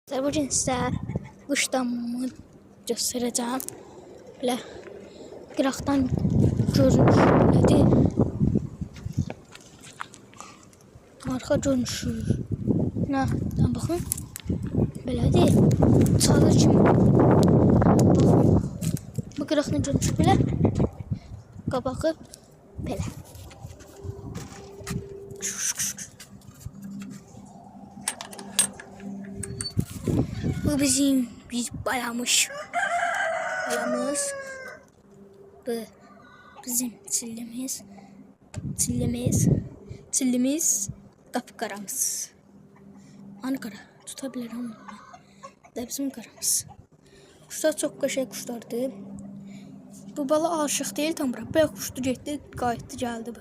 Bugün sizə qış damımı göstərəcəm. Belə qıraqdan görünüş belədir. Arxa görünüşü. Nədən baxın. Belədir. Çadır kimi. Baxın. Bu qıraqdan görünüşü belə. Qabağı belə. Bu bizim bayamız. Bu bizim çillimiz, qapqaramız. Ankara tutabilir ama da bizim qaramız. Kuşlar çox qəşəng kuşlardır. Bu bala aşıq deyil tam bura. Belə kuşdu getdi, qayıtdı, gəldi bu.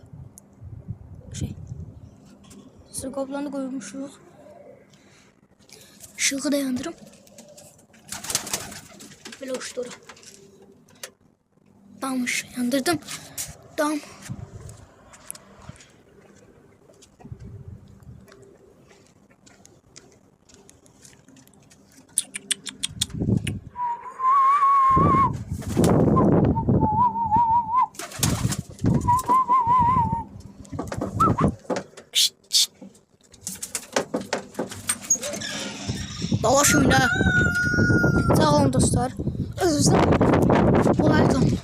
Sırqablarını qoymuşuq. Işığı da yandırım. Böyle uçtu ora. Dammış. Yandırdım. Dam. Dalaşım da. Sağ olun dostlar. Özünüzden kolay kalın.